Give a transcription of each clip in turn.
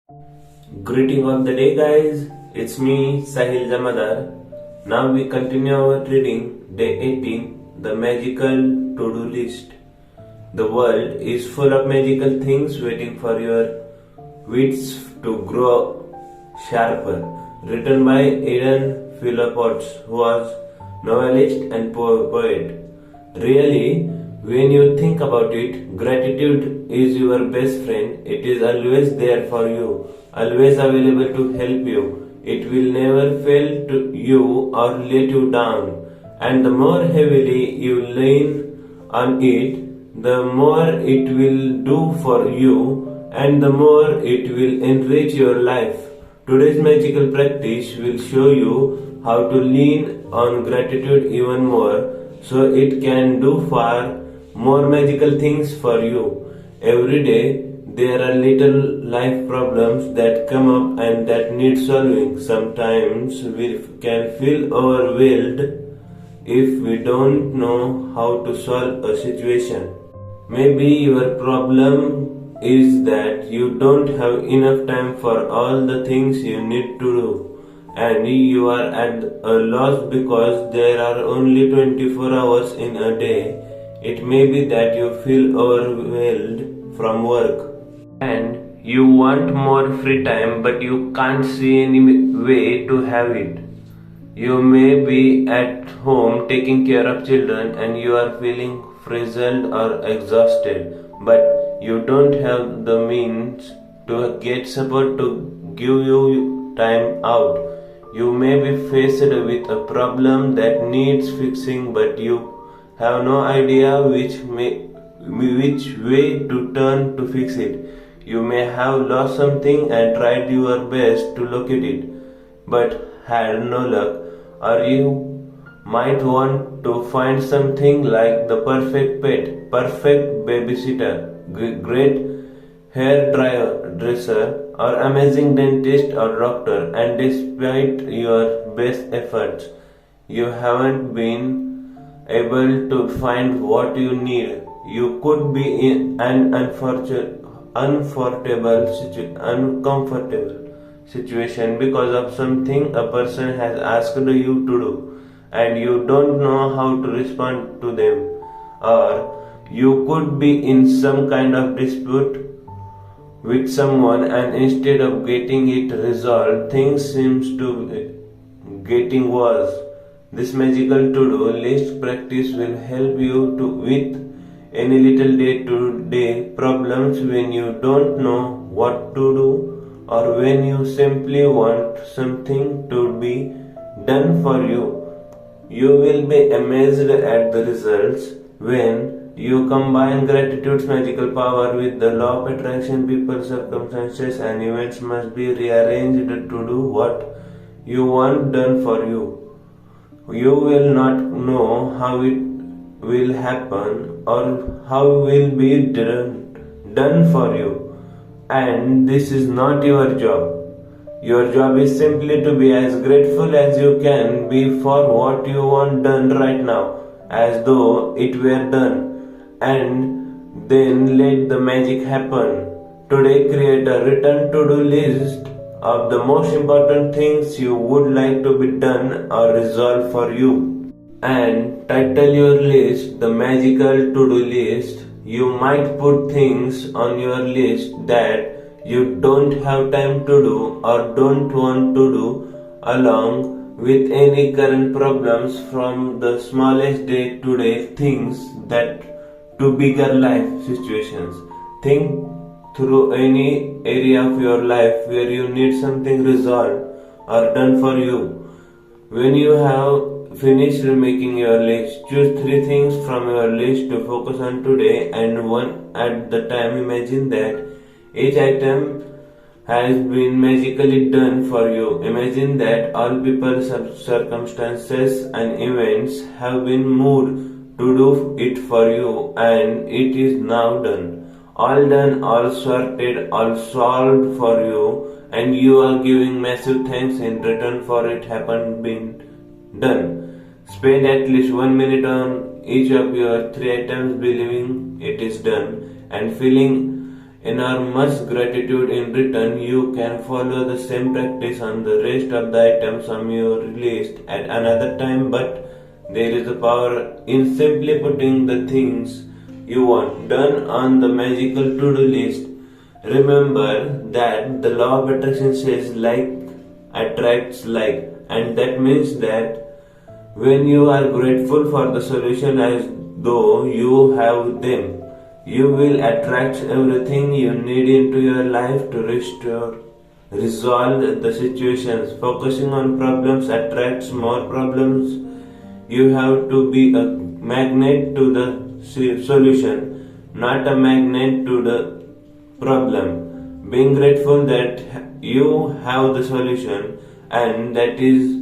Greeting of the day, guys. It's me, Sahil Jamadar. Now we continue our reading, day 18, the magical to-do list. The world is full of magical things waiting for your wits to grow sharper. Written by Eden Phillpotts, who was novelist and poet. Really, when you think about it, gratitude is your best friend. It is always there for you, always available to help you. It will never fail to you or let you down. And the more heavily you lean on it, the more it will do for you and the more it will enrich your life. Today's magical practice will show you how to lean on gratitude even more so it can do far more magical things for you. Every day there are little life problems that come up and that need solving. Sometimes we can feel overwhelmed if we don't know how to solve a situation. Maybe your problem is that you don't have enough time for all the things you need to do, and you are at a loss because there are only 24 hours in a day. It may be that you feel overwhelmed from work and you want more free time but you can't see any way to have it. You may be at home taking care of children and you are feeling frazzled or exhausted, but you don't have the means to get support to give you time out. You may be faced with a problem that needs fixing, but you have no idea which way to turn to fix it. You may have lost something and tried your best to locate it, but had no luck. Or you might want to find something like the perfect pet, perfect babysitter, great hairdresser, or amazing dentist or doctor, and despite your best efforts, you haven't been able to find what you need. You could be in an uncomfortable situation because of something a person has asked you to do and you don't know how to respond to them, or you could be in some kind of dispute with someone and instead of getting it resolved, things seems to be getting worse. This magical to-do list practice will help you with any little day-to-day problems when you don't know what to do or when you simply want something to be done for you. You will be amazed at the results when you combine gratitude's magical power with the law of attraction. People, circumstances, and events must be rearranged to do what you want done for you. You will not know how it will happen or how it will be done for you. And this is not your job. Your job is simply to be as grateful as you can be for what you want done right now, as though it were done, and then let the magic happen. Today, create a written to-do list of the most important things you would like to be done or resolved for you. And title your list the magical to-do list. You might put things on your list that you don't have time to do or don't want to do, along with any current problems, from the smallest day-to-day things that to bigger life situations. Think through any area of your life where you need something resolved or done for you. When you have finished making your list, choose 3 things from your list to focus on today and one at the time. Imagine that each item has been magically done for you. Imagine that all people, circumstances, and events have been moved to do it for you, and it is now done. All done, all sorted, all solved for you, and you are giving massive thanks in return for it having been done. Spend at least 1 minute on each of your 3 items, believing it is done and feeling enormous gratitude in return. You can follow the same practice on the rest of the items on your list at another time, but there is a power in simply putting the things you want done on the magical to-do list. Remember that the law of attraction says like attracts like, and that means that when you are grateful for the solution as though you have them, you will attract everything you need into your life to resolve the situations. Focusing on problems attracts more problems. You have to be a magnet to the solution, not a magnet to the problem. Being grateful that you have the solution and that is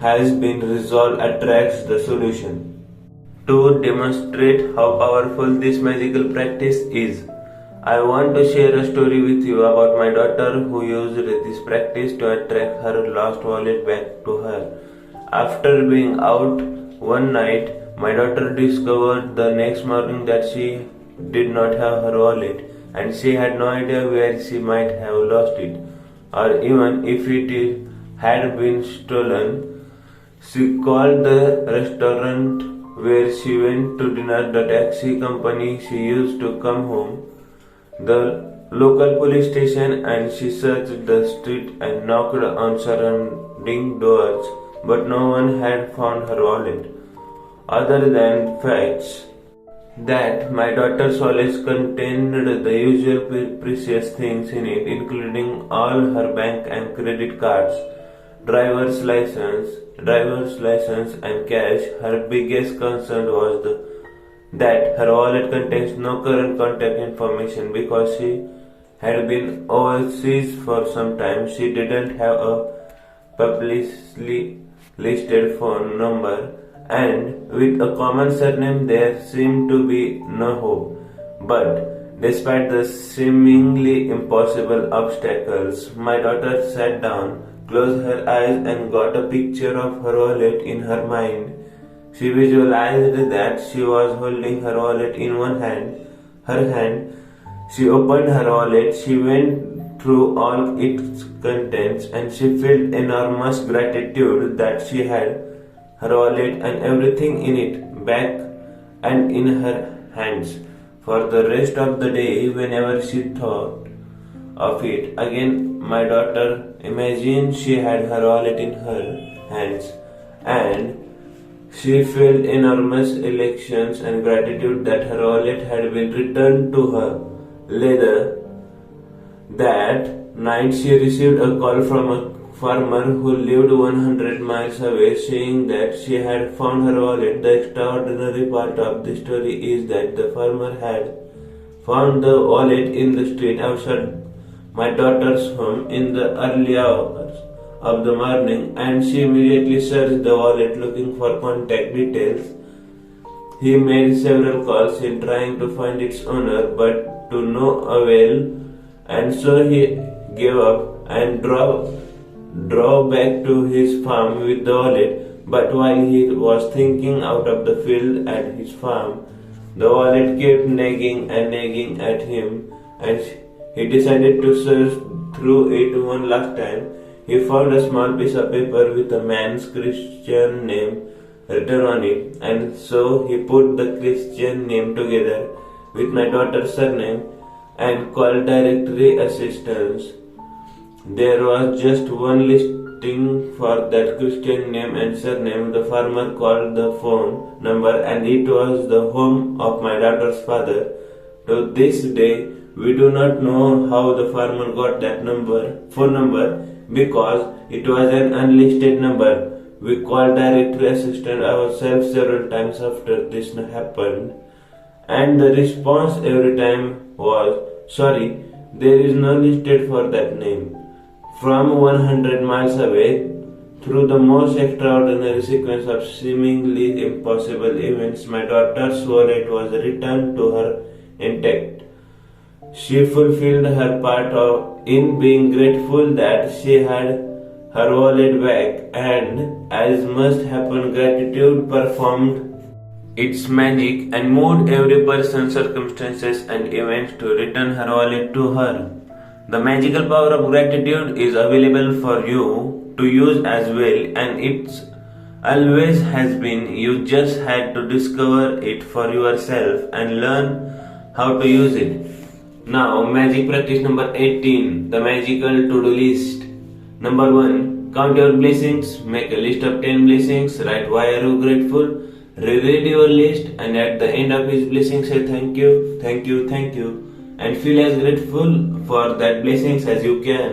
has been resolved attracts the solution. To demonstrate how powerful this magical practice is, I want to share a story with you about my daughter who used this practice to attract her lost wallet back to her. After being out one night, my daughter discovered the next morning that she did not have her wallet and she had no idea where she might have lost it, or even if it had been stolen. She called the restaurant where she went to dinner, the taxi company she used to come home, the local police station, and she searched the street and knocked on surrounding doors, but no one had found her wallet. Other than facts that my daughter's wallet contained the usual precious things in it, including all her bank and credit cards, driver's license and cash. Her biggest concern was that her wallet contains no current contact information because she had been overseas for some time. She didn't have a publicly listed phone number, and with a common surname there seemed to be no hope. But despite the seemingly impossible obstacles, my daughter sat down, closed her eyes, and got a picture of her wallet in her mind. She visualized that she was holding her wallet in her hand. She opened her wallet, she went through all its contents, and she felt enormous gratitude that she had her wallet and everything in it back and in her hands. For the rest of the day, whenever she thought of it again, my daughter imagined she had her wallet in her hands, and she felt enormous elation and gratitude that her wallet had been returned to her. Later that night, she received a call from a farmer who lived 100 miles away saying that she had found her wallet. The extraordinary part of the story is that the farmer had found the wallet in the street outside my daughter's home in the early hours of the morning, and she immediately searched the wallet looking for contact details. He made several calls in trying to find its owner, but to no avail, and so he gave up and drove back to his farm with the wallet. But while he was thinking out of the field at his farm, the wallet kept nagging at him, and he decided to search through it one last time. He found a small piece of paper with a man's Christian name written on it, and so he put the Christian name together with my daughter's surname and called directory assistance. There was just one listing for that Christian name and surname. The farmer called the phone number, and it was the home of my daughter's father. To this day, we do not know how the farmer got that phone number, because it was an unlisted number. We called directory assistant ourselves several times after this happened, and the response every time was, "Sorry, there is no listed for that name." From 100 miles away, through the most extraordinary sequence of seemingly impossible events, my daughter's wallet was returned to her intact. She fulfilled her part in being grateful that she had her wallet back, and as must happen, gratitude performed its magic and moved every person, circumstances, and events to return her wallet to her. The magical power of gratitude is available for you to use as well, and it's always has been. You just had to discover it for yourself and learn how to use it. Now, magic practice number 18, the magical to-do list. Number 1, count your blessings. Make a list of 10 blessings. Write why are you grateful. Reread your list, and at the end of each blessing say thank you, thank you, thank you, and feel as grateful for that blessings as you can.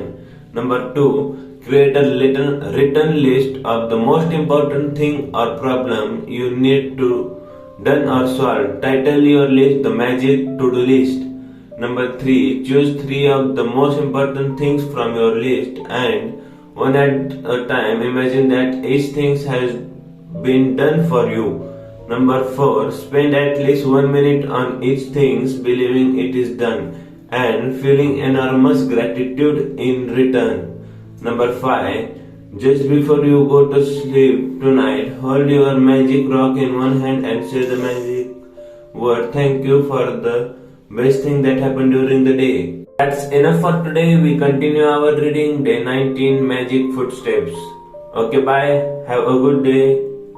Number 2, create a little written list of the most important thing or problem you need to done or solved. Title your list the magic to-do list. Number 3, choose 3 of the most important things from your list, and one at a time imagine that each thing has been done for you. Number 4, spend at least 1 minute on each thing, believing it is done and feeling enormous gratitude in return. Number 5, just before you go to sleep tonight, hold your magic rock in one hand and say the magic word thank you for the best thing that happened during the day. That's enough for today. We continue our reading day 19 magic footsteps. Okay, bye. Have a good day.